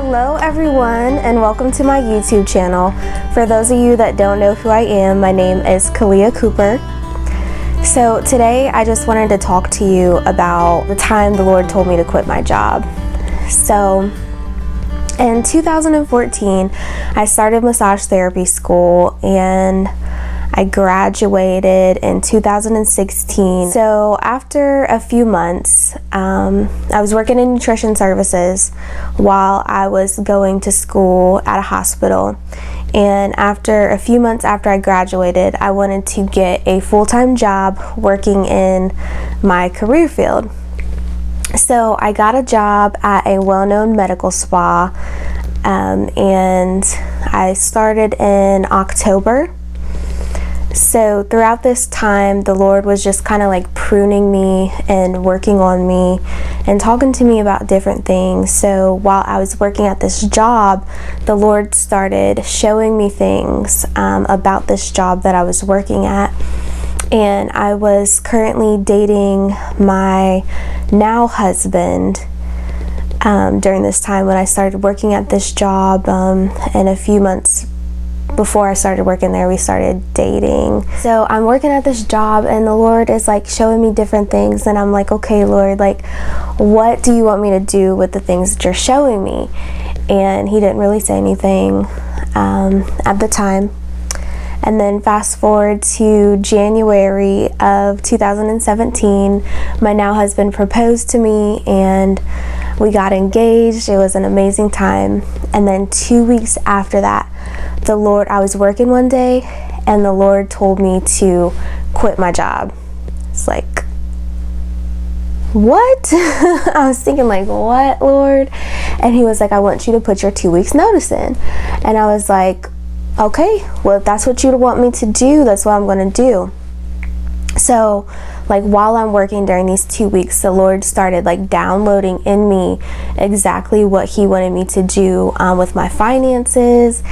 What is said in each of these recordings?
Hello everyone, and welcome to my YouTube channel. For those of you that don't know who I am, my name is Kalia Cooper. So today I just wanted to talk to you about the time the Lord told me to quit my job. So in 2014, I started massage therapy school and I graduated in 2016. So after a few months, I was working in nutrition services while I was going to school at a hospital. And after a few months after I graduated, I wanted to get a full-time job working in my career field. So I got a job at a well-known medical spa, and I started in October. So throughout this time, the Lord was just kind of like pruning me and working on me and talking to me about different things. So while I was working at this job, the Lord started showing me things about this job that I was working at. And I was currently dating my now husband during this time when I started working at this job, and a few months before I started working there, we started dating. So I'm working at this job and the Lord is like showing me different things, and I'm like, okay, Lord, like, what do you want me to do with the things that you're showing me? And he didn't really say anything at the time. And then fast forward to January of 2017, my now husband proposed to me and we got engaged. It was an amazing time. And then 2 weeks after that, I was working one day and the Lord told me to quit my job. It's like, what? I was thinking like, what, Lord? And he was like, I want you to put your 2 weeks notice in. And I was like, okay, well, if that's what you want me to do, that's what I'm going to do. So like while I'm working during these 2 weeks, the Lord started like downloading in me exactly what he wanted me to do with my finances.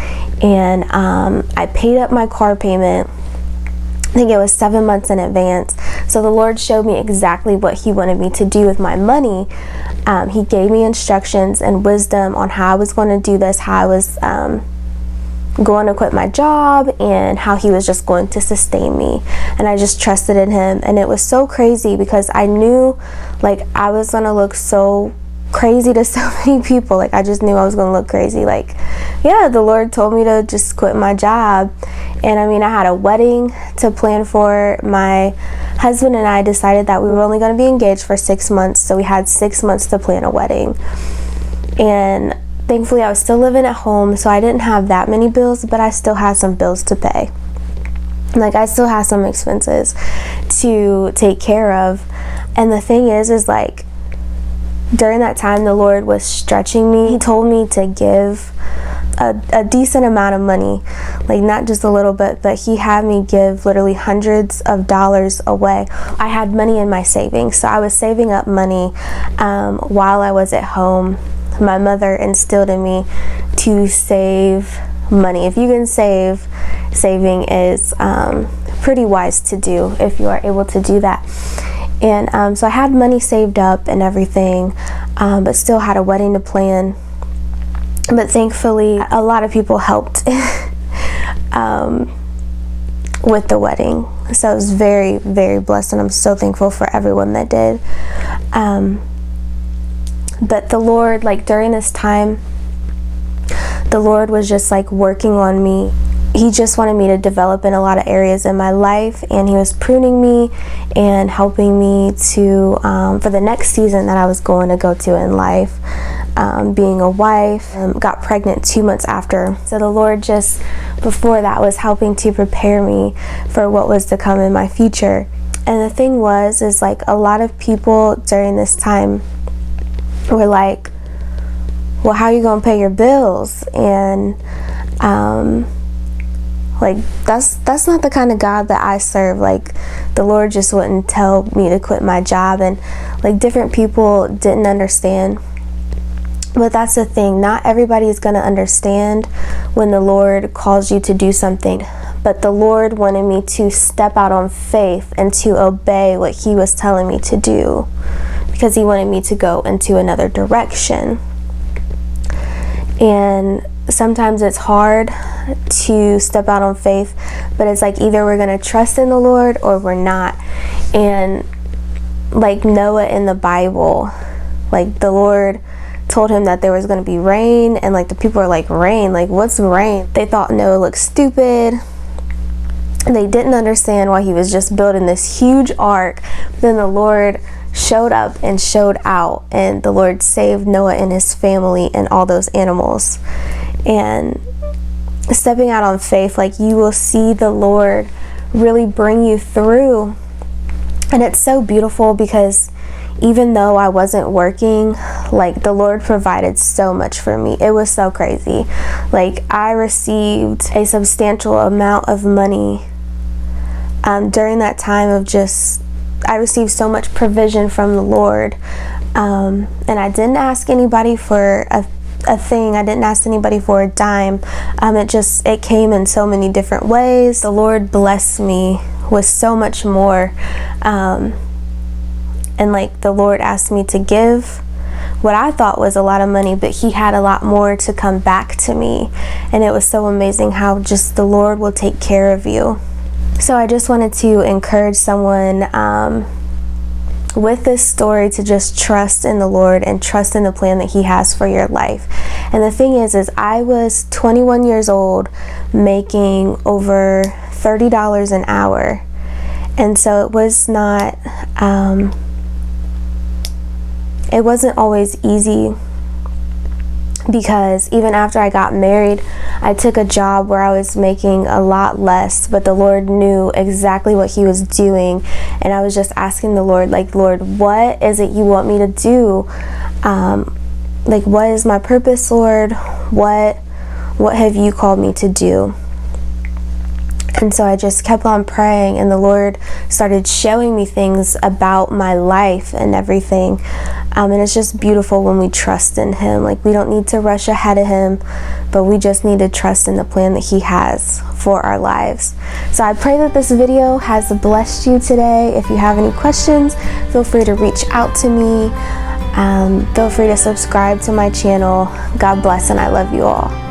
And I paid up my car payment. I think it was 7 months in advance. So the Lord showed me exactly what he wanted me to do with my money. He gave me instructions and wisdom on how I was going to do this, how I was going to quit my job, and how he was just going to sustain me. And I just trusted in him. And it was so crazy because I knew like I was going to look so crazy to so many people. Like I just knew I was going to look crazy. Like, yeah, the Lord told me to just quit my job. And I mean, I had a wedding to plan for. My husband and I decided that we were only going to be engaged for 6 months. So we had 6 months to plan a wedding. And thankfully, I was still living at home, so I didn't have that many bills, but I still had some bills to pay. Like, I still had some expenses to take care of. And the thing is like, during that time, the Lord was stretching me. He told me to give a decent amount of money, like not just a little bit, but he had me give literally hundreds of dollars away. I had money in my savings, so I was saving up money while I was at home. My mother instilled in me to save money. If you can save, saving is pretty wise to do if you are able to do that. And so I had money saved up and everything, but still had a wedding to plan. But thankfully, a lot of people helped with the wedding. So I was very, very blessed, and I'm so thankful for everyone that did. But the Lord, like during this time, the Lord was just like working on me. He just wanted me to develop in a lot of areas in my life, and he was pruning me and helping me to, for the next season that I was going to go to in life, being a wife. Got pregnant 2 months after. So the Lord just, before that, was helping to prepare me for what was to come in my future. And the thing is like a lot of people during this time were like, well, how are you going to pay your bills? And like that's not the kind of God that I serve. Like the Lord just wouldn't tell me to quit my job, and like different people didn't understand. But that's the thing, not everybody is going to understand when the Lord calls you to do something. But the Lord wanted me to step out on faith and to obey what he was telling me to do, because he wanted me to go into another direction. And sometimes it's hard to step out on faith, but it's like either we're going to trust in the Lord or we're not. And like Noah in the Bible, like the Lord told him that there was going to be rain, and like the people are like, rain? Like, what's rain? They thought Noah looked stupid. They didn't understand why he was just building this huge ark. Then the Lord showed up and showed out, and the Lord saved Noah and his family and all those animals. And stepping out on faith, like, you will see the Lord really bring you through. And it's so beautiful because even though I wasn't working, like, the Lord provided so much for me. It was so crazy. Like, I received a substantial amount of money during that time of just, I received so much provision from the Lord. And I didn't ask anybody for a thing. I didn't ask anybody for a dime. It came in so many different ways. The Lord blessed me with so much more. And like the Lord asked me to give what I thought was a lot of money, but he had a lot more to come back to me. And it was so amazing how just the Lord will take care of you. So I just wanted to encourage someone with this story to just trust in the Lord and trust in the plan that he has for your life. And the thing is I was 21 years old making over $30 an hour. And so it was not, it wasn't always easy, because even after I got married, I took a job where I was making a lot less, but the Lord knew exactly what he was doing. And I was just asking the Lord, like, Lord, what is it you want me to do? Like, what is my purpose, Lord? What have you called me to do? And so I just kept on praying, and the Lord started showing me things about my life and everything. And it's just beautiful when we trust in him. Like, we don't need to rush ahead of him, but we just need to trust in the plan that he has for our lives. So I pray that this video has blessed you today. If you have any questions, feel free to reach out to me. Feel free to subscribe to my channel. God bless, and I love you all.